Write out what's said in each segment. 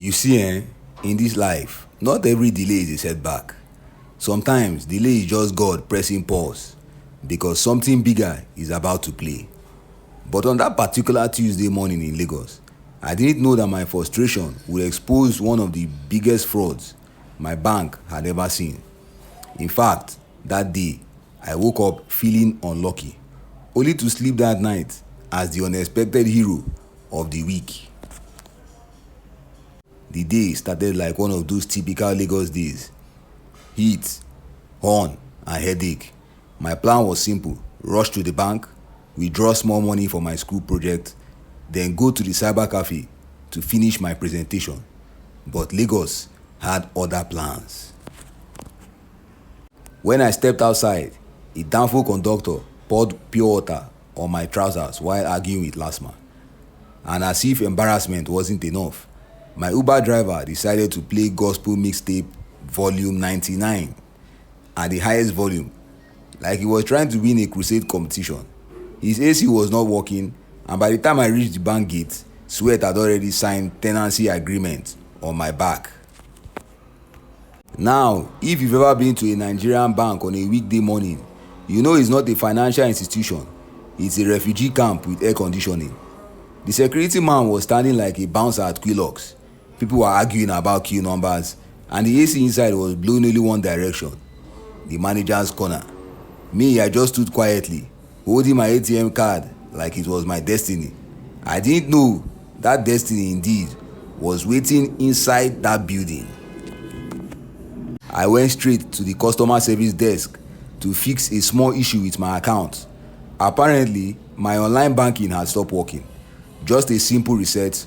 You see, in this life, not every delay is a setback. Sometimes delay is just God pressing pause because something bigger is about to play. But on that particular Tuesday morning in Lagos, I didn't know that my frustration would expose one of the biggest frauds my bank had ever seen. In fact, that day, I woke up feeling unlucky, only to sleep that night as the unexpected hero of the week. The day started like one of those typical Lagos days. Heat, horn, and headache. My plan was simple: rush to the bank, withdraw small money for my school project, then go to the cyber cafe to finish my presentation. But Lagos had other plans. When I stepped outside, a downfall conductor poured pure water on my trousers while arguing with last man. And as if embarrassment wasn't enough, my Uber driver decided to play gospel mixtape volume 99 at the highest volume, like he was trying to win a crusade competition. His AC was not working, and by the time I reached the bank gate, Sweat had already signed tenancy agreement on my back. Now, if you've ever been to a Nigerian bank on a weekday morning, you know it's not a financial institution, it's a refugee camp with air conditioning. The security man was standing like a bouncer at Quillox. People were arguing about queue numbers, and the AC inside was blowing only one direction, the manager's corner. Me, I just stood quietly, holding my ATM card like it was my destiny. I didn't know that destiny indeed was waiting inside that building. I went straight to the customer service desk to fix a small issue with my account. Apparently, my online banking had stopped working. Just a simple reset,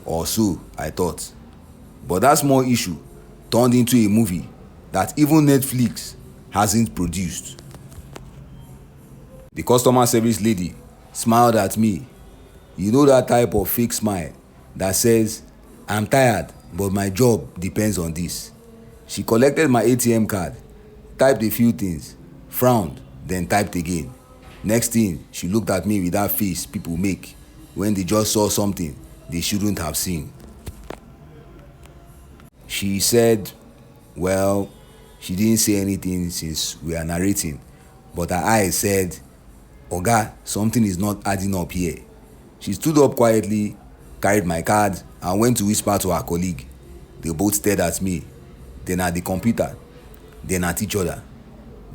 or so I thought. But that small issue turned into a movie that even Netflix hasn't produced. The customer service lady smiled at me. You know, that type of fake smile that says, "I'm tired, but my job depends on this." She collected my ATM card, typed a few things, frowned, then typed again. Next thing, she looked at me with that face people make when they just saw something they shouldn't have seen. She said, well, she didn't say anything since we are narrating, but her eyes said, "Oga, something is not adding up here." She stood up quietly, carried my card, and went to whisper to her colleague. They both stared at me, then at the computer, then at each other.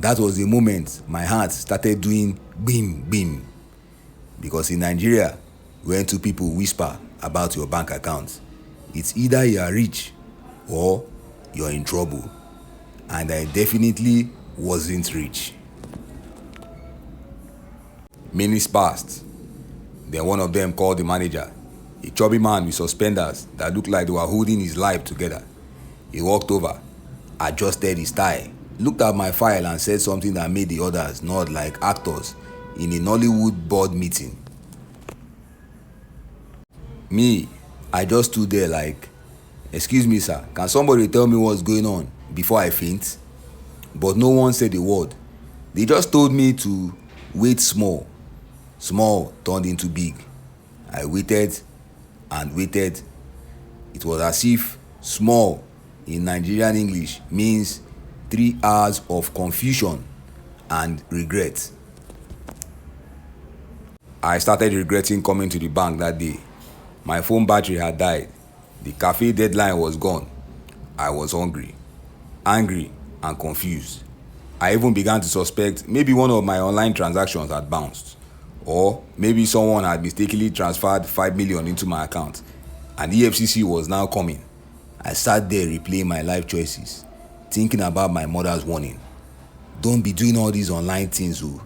That was the moment my heart started doing bim bim. Because in Nigeria, when two people whisper about your bank account, it's either you are rich or you're in trouble. And I definitely wasn't rich. Minutes passed. Then one of them called the manager, a chubby man with suspenders that looked like they were holding his life together. He walked over, adjusted his tie, looked at my file and said something that made the others nod like actors in a Nollywood board meeting. Me, I just stood there like, "Excuse me, sir, can somebody tell me what's going on before I faint?" But no one said a word. They just told me to wait small. Small turned into big. I waited and waited. It was as if small in Nigerian English means 3 hours of confusion and regret. I started regretting coming to the bank that day. My phone battery had died. The cafe deadline was gone. I was hungry, angry, and confused. I even began to suspect maybe one of my online transactions had bounced. Or maybe someone had mistakenly transferred 5 million into my account and EFCC was now coming. I sat there replaying my life choices, thinking about my mother's warning. Don't be doing all these online things, oh.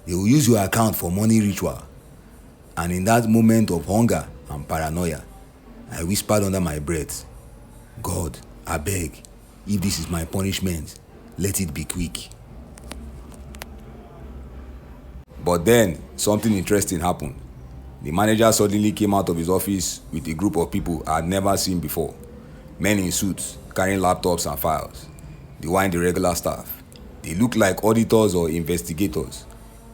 They will use your account for money ritual. And in that moment of hunger and paranoia, I whispered under my breath, "God, I beg, if this is my punishment, let it be quick." But then, something interesting happened. The manager suddenly came out of his office with a group of people I had never seen before. Men in suits, carrying laptops and files. They weren't the regular staff. They looked like auditors or investigators.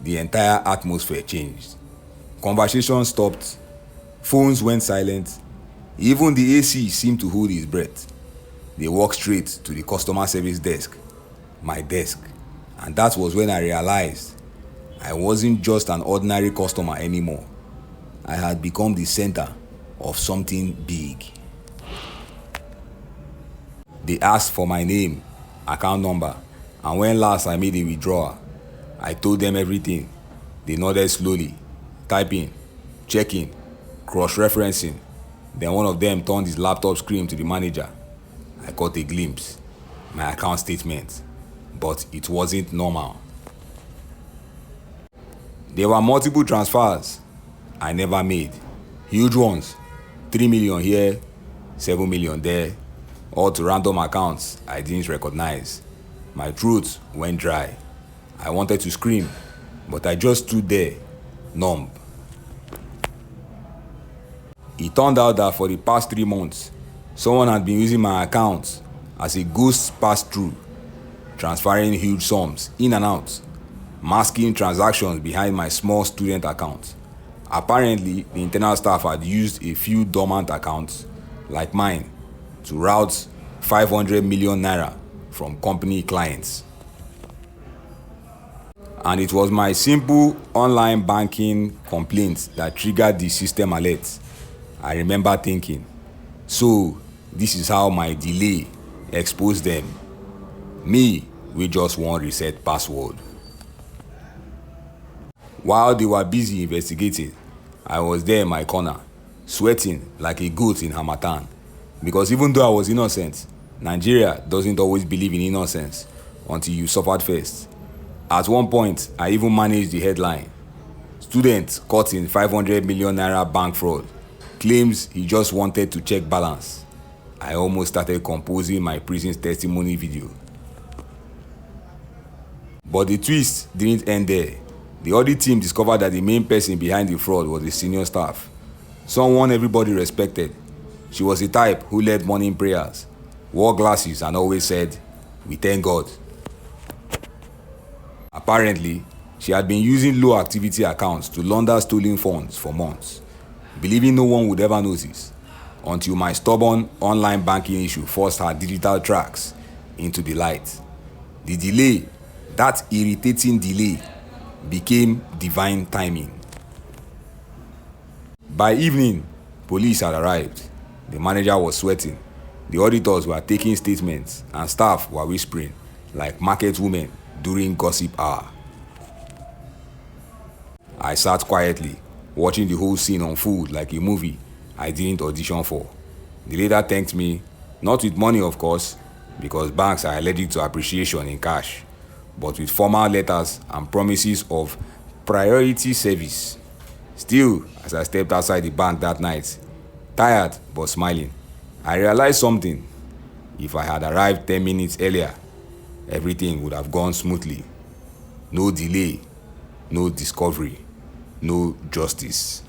The entire atmosphere changed. Conversations stopped, phones went silent, Even the AC seemed to hold his breath. They walked straight to the customer service desk, my desk, and that was when I realized I wasn't just an ordinary customer anymore. I had become the center of something big. They asked for my name, account number, and when last I made a withdrawal. I told them everything. They nodded slowly, typing, checking, cross-referencing. Then one of them turned his laptop screen to the manager. I caught a glimpse, my account statement, but it wasn't normal. There were multiple transfers I never made. Huge ones, 3 million here, 7 million there, all to random accounts I didn't recognize. My throat went dry. I wanted to scream, but I just stood there, numb. It turned out that for the past 3 months, someone had been using my account as a ghost pass-through, transferring huge sums in and out, masking transactions behind my small student account. Apparently, the internal staff had used a few dormant accounts, like mine, to route 500 million naira from company clients. And it was my simple online banking complaint that triggered the system alert. I remember thinking, so this is how my delay exposed them. Me, we just want reset password. While they were busy investigating, I was there in my corner, sweating like a goat in Hamatan. Because even though I was innocent, Nigeria doesn't always believe in innocence until you suffered first. At one point, I even managed the headline. Student caught in 500 million naira bank fraud. Claims he just wanted to check balance. I almost started composing my prison's testimony video. But the twist didn't end there. The audit team discovered that the main person behind the fraud was a senior staff. Someone everybody respected. She was the type who led morning prayers, wore glasses, and always said, "We thank God." Apparently, she had been using low-activity accounts to launder stolen funds for months, believing no one would ever notice, until my stubborn online banking issue forced her digital tracks into the light. The delay, that irritating delay, became divine timing. By evening, police had arrived. The manager was sweating. The auditors were taking statements, and staff were whispering like market women during gossip hour. I sat quietly, watching the whole scene unfold like a movie I didn't audition for. The leader thanked me, not with money of course, because banks are allergic to appreciation in cash, but with formal letters and promises of priority service. Still, as I stepped outside the bank that night, tired but smiling, I realized something. If I had arrived 10 minutes earlier, everything would have gone smoothly. No delay, no discovery, no justice.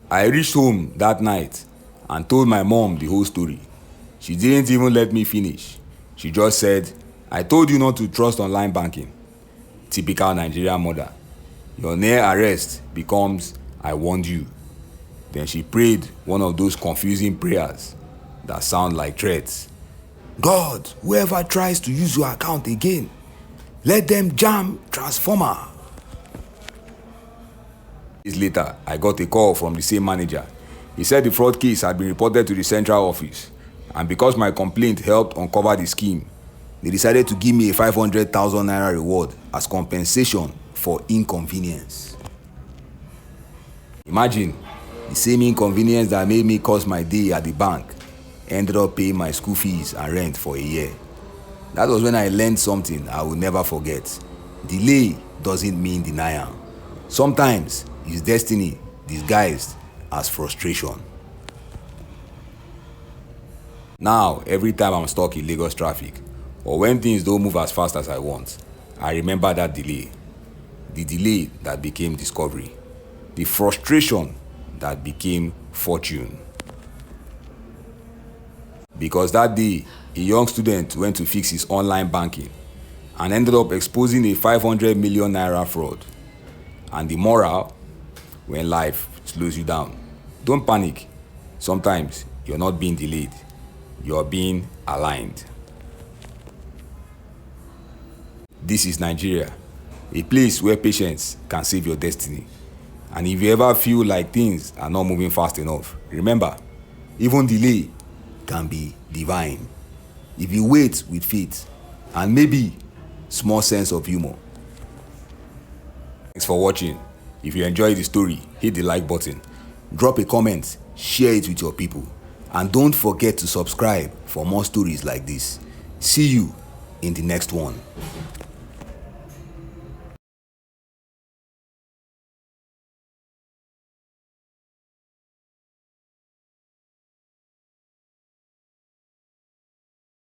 I reached home that night and told my mom the whole story. She didn't even let me finish. She just said, "I told you not to trust online banking." Typical Nigerian mother. Your near arrest becomes, "I warned you." Then she prayed one of those confusing prayers that sound like threats. "God, whoever tries to use your account again, let them jam transformer." Days later, I got a call from the same manager. He said the fraud case had been reported to the central office, and because my complaint helped uncover the scheme, they decided to give me a 500,000 naira reward as compensation for inconvenience. Imagine, the same inconvenience that made me curse my day at the bank ended up paying my school fees and rent for a year. That was when I learned something I will never forget. Delay doesn't mean denial. Sometimes it's destiny disguised as frustration. Now, every time I'm stuck in Lagos traffic, or when things don't move as fast as I want, I remember that delay. The delay that became discovery. The frustration that became fortune. Because that day, a young student went to fix his online banking and ended up exposing a 500 million naira fraud. And the moral, when life slows you down, Don't panic. Sometimes you're not being delayed, you're being aligned. This is Nigeria, a place where patience can save your destiny. And if you ever feel like things are not moving fast enough, remember, even delay can be divine. If you wait with faith and maybe small sense of humor. Thanks for watching. If you enjoyed the story, hit the like button, drop a comment, share it with your people, and don't forget to subscribe for more stories like this. See you in the next one.